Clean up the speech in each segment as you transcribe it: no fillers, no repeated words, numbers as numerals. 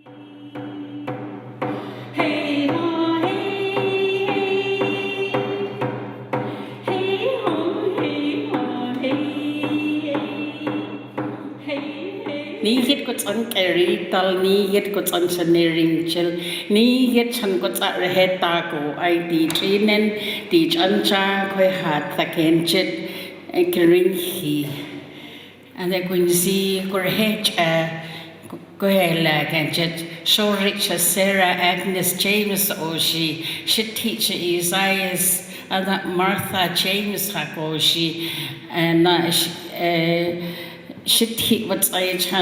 Hey ho, hey, hey ho, hey ho, hey, hey. Ni hit ko chan keri tal ni hit ko chan chanering chil ni hit chan ko cha reheta ko ai di trinen di chan cha khoi hat taken chit kering hi and the quincy ko hech go ahead and just so rich as Sarah, Agnes, James, she teach Isaiah, and Martha, James, she and she teach what's Agnes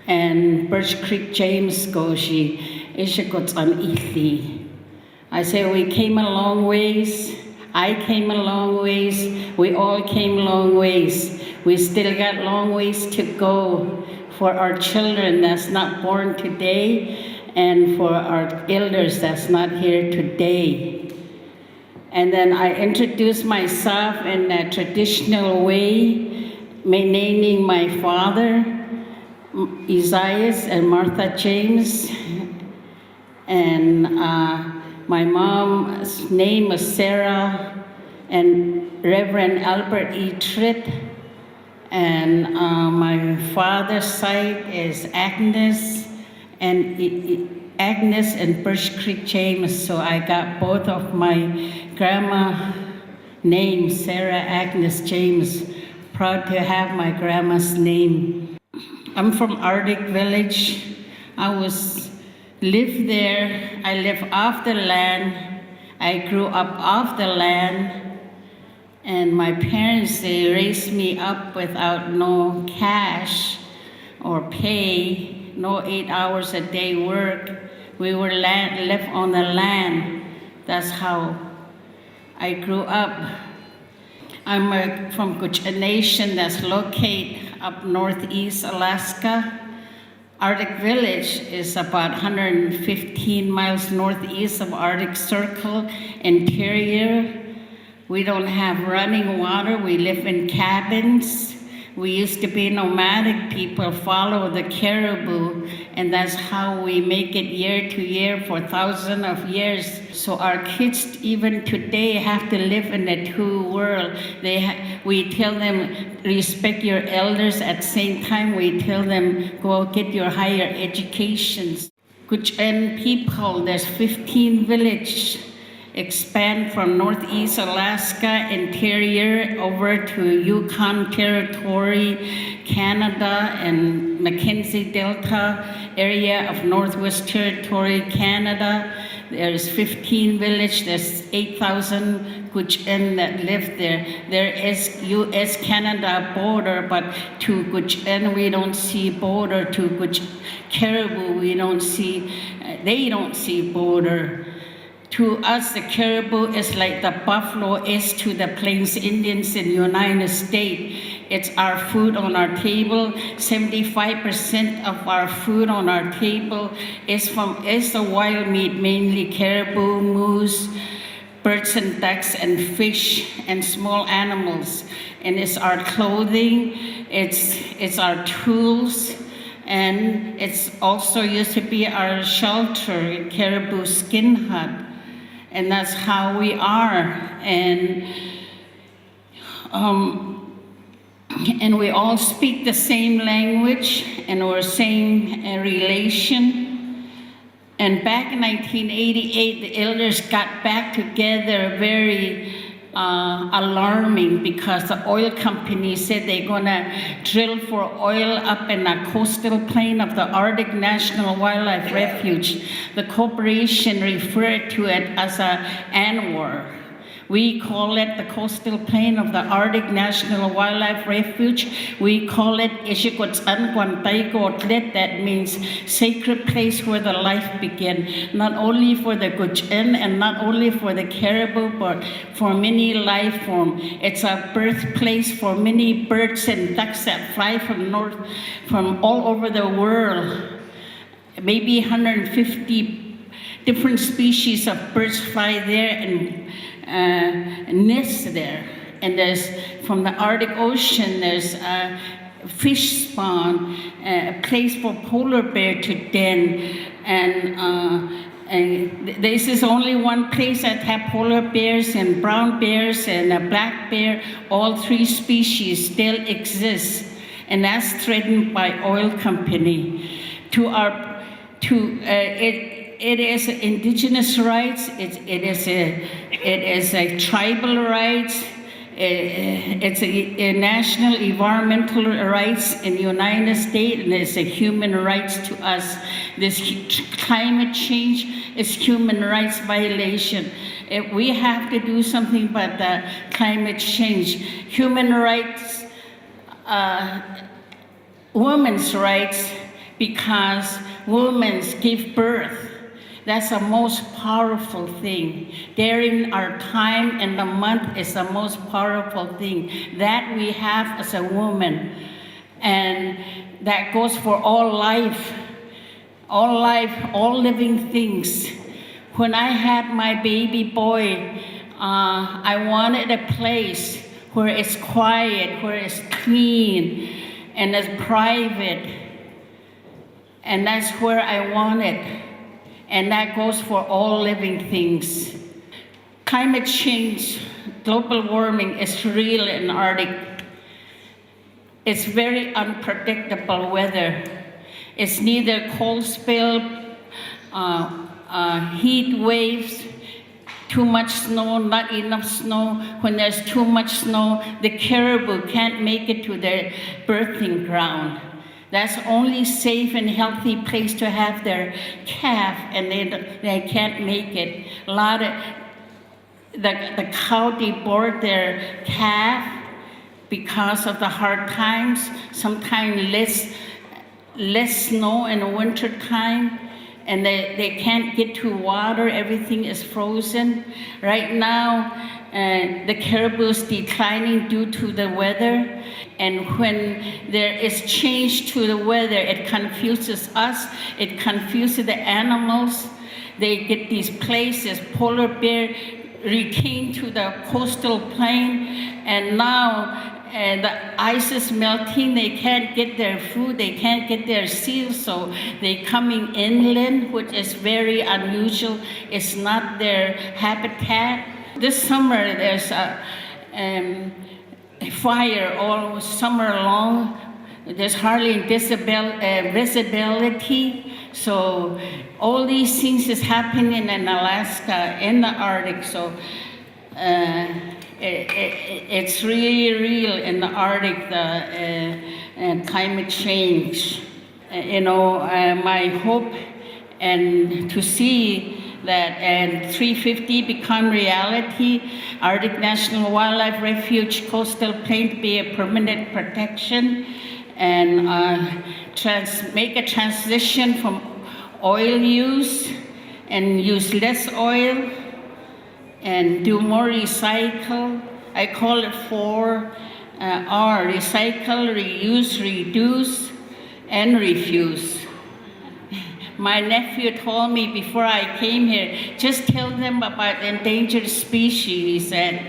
and Birch Creek, James, she is got on Ethi. I say we came a long ways. I came a long ways. We all came long ways. We still got long ways to go for our children that's not born today and for our elders that's not here today. And then I introduced myself in a traditional way, naming my father, Isaiah and Martha James, and my mom's name was Sarah, and Reverend Albert E. Tritt. And my father's side is Agnes and Birch Creek James. So I got both of my grandma names, Sarah Agnes James. Proud to have my grandma's name. I'm from Arctic Village. Lived there. I live off the land. I grew up off the land. And my parents, they raised me up without no cash or pay, no 8 hours a day work. We were left on the land. That's how I grew up. I'm from Gwich'in Nation that's located up northeast Alaska. Arctic Village is about 115 miles northeast of Arctic Circle, interior. We don't have running water. We live in cabins. We used to be nomadic people, follow the caribou, and that's how we make it year to year for thousands of years. So our kids even today have to live in the two world. We tell them respect your elders. At the same time, we tell them go get your higher educations. Gwich'in people, there's 15 villages. Expand from northeast Alaska interior over to Yukon Territory, Canada, and Mackenzie Delta area of Northwest Territory, Canada. There's 15 villages, there's 8,000 Gwich'in that live there. There is US-Canada border, but to Gwich'in we don't see border. To Caribou we don't see, they don't see border. To us, the caribou is like the buffalo is to the Plains Indians in the United States. It's our food on our table. 75% of our food on our table is the wild meat, mainly caribou, moose, birds and ducks, and fish, and small animals. And it's our clothing, it's our tools, and it's also used to be our shelter, caribou skin hut. And that's how we are. And we all speak the same language and we're same relation. And back in 1988, the elders got back together very alarming because the oil company said they're gonna drill for oil up in the coastal plain of the Arctic National Wildlife Refuge. The corporation referred to it as a ANWR. We call it the coastal plain of the Arctic National Wildlife Refuge. We call it Gwich'in. That means sacred place where the life began. Not only for the Gwich'in and not only for the caribou, but for many life forms. It's a birthplace for many birds and ducks that fly from all over the world. Maybe 150 different species of birds fly there and nest there. And there's, from the Arctic Ocean, there's fish spawn, a place for polar bear to den, and this is only one place that have polar bears and brown bears and a black bear. All three species still exist, and that's threatened by oil company. It is indigenous rights. It is a tribal rights. It's a national environmental rights in the United States, and it's a human rights to us. This climate change is human rights violation. We have to do something about the climate change. Human rights, women's rights, because women give birth. That's the most powerful thing. During our time and the month is the most powerful thing that we have as a woman. And that goes for all life, all living things. When I had my baby boy, I wanted a place where it's quiet, where it's clean, and it's private. And that's where I want it. And that goes for all living things. Climate change, global warming is real in Arctic. It's very unpredictable weather. It's neither cold spill, heat waves, too much snow, not enough snow. When there's too much snow, the caribou can't make it to their birthing ground. That's the only safe and healthy place to have their calf, and they can't make it. A lot of the cow debort their calf because of the hard times. Sometimes less snow in the winter time, and they can't get to water. Everything is frozen. Right now, the caribou is declining due to the weather. And when there is change to the weather, it confuses us, it confuses the animals. They get these places, polar bear retained to the coastal plain, and now the ice is melting, they can't get their food, they can't get their seals, so they're coming inland, which is very unusual. It's not their habitat. This summer, there's a fire all summer long. There's hardly visibility. So all these things is happening in Alaska, in the Arctic. So it's really real in the Arctic, the climate change. My hope and to see that 350 become reality, Arctic National Wildlife Refuge coastal plain to be a permanent protection, and make a transition from oil use and use less oil and do more recycle. I call it 4R, recycle, reuse, reduce, and refuse. My nephew told me before I came here, just tell them about endangered species, he said.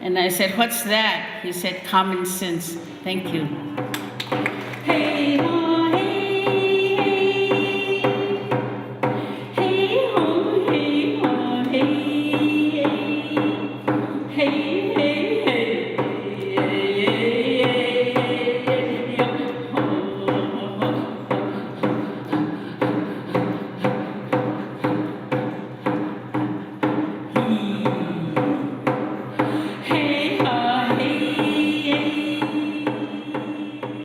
And I said, what's that? He said, common sense. Thank you.